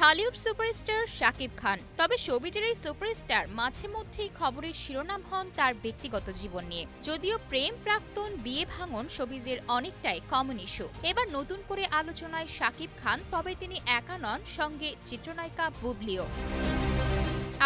Hollywood superstar Shakib Khan. তবে শোবিজের এই superstar মাঝে মধ্যেই খবরের শিরোনাম হন তার ব্যক্তিগত জীবন নিয়ে। যদিও প্রেম, প্রাক্তন, বিয়ে ভাঙন শোবিজের অনেকটাই কমন ইস্যু। এবার নতুন করে আলোচনায় শাকিব খান, তবে তিনি একা নন, সঙ্গে চিত্রনায়িকা বুবলিও।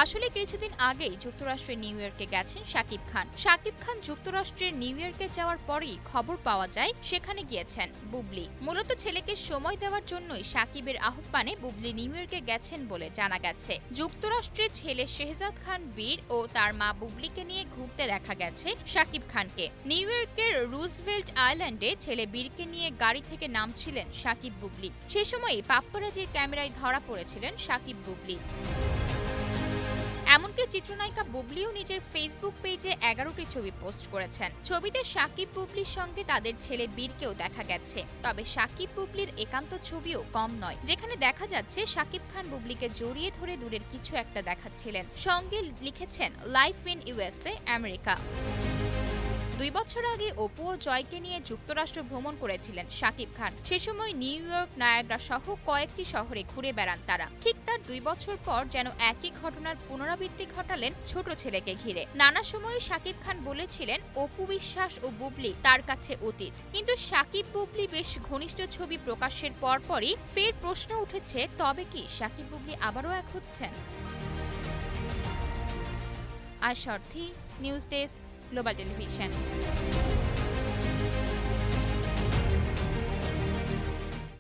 আসলে কিছুদিন আগেই যুক্তরাষ্ট্রের নিউ ইয়র্কে গেছেন শাকিব খান। শাকিব খান যুক্তরাষ্ট্রের নিউ ইয়র্কে যাওয়ার পরেই খবর পাওয়া যায় সেখানে গিয়েছেন বুবলি। মূলত ছেলেকে সময় দেওয়ার জন্যই শাকিবের আহ্বানে বুবলি নিউ ইয়র্কে গেছেন বলে জানা গেছে। যুক্তরাষ্ট্রের ছেলে শেহজাদ খান বীর ও তার মা বুবলিকে নিয়ে ঘুরতে দেখা গেছে শাকিব খানকে। নিউ ইয়র্কের রুজভেল্ট আইল্যান্ডে ছেলে বীরকে নিয়ে গাড়ি থেকে নামছিলেন শাকিব বুবলি। সে সময়ই পাপ্পারাজির ক্যামেরায় ধরা পড়েছিলেন শাকিব বুবলি। এমনকি চিত্রনায়িকা বুবলিও নিজের ফেসবুক পেজে 11টি ছবি পোস্ট করেছেন। ছবিতে শাকিব বুবলির সঙ্গে তাদের ছেলে বীরকেও দেখা গেছে। তবে শাকিব বুবলির একান্ত ছবিও কম নয়, যেখানে দেখা যাচ্ছে শাকিব খান বুবলিকে জড়িয়ে ধরে দূরের কিছু একটা দেখাচ্ছিলেন। সঙ্গে লিখেছেন লাইফ ইন ইউএসএ, আমেরিকা। 2 বছর আগে অপু ও জয়কে নিয়ে যুক্তরাষ্ট্র ভ্রমণ করেছিলেন শাকিব খান। সে সময় নিউ ইয়র্ক, নায়াগ্রা সহ কয়েকটি শহরে ঘুরে বেড়ান তারা। ঠিক তার 2 বছর পর যেন একই ঘটনার পুনরাবৃত্তি ঘটালেন ছোট ছেলেকে ঘিরে। নানা সময়ে শাকিব খান বলেছিলেন অপু বিশ্বাস ও বুবলি তার কাছে অতীত। কিন্তু শাকিব বুবলি বেশ ঘনিষ্ঠ ছবি প্রকাশের পরপরই ফের প্রশ্ন উঠেছে, তবে কি শাকিব বুবলি আবারও এক হচ্ছেন? আশা অর্থী, নিউজ ডেস্ক, গ্লোবাল টেলিভিশন।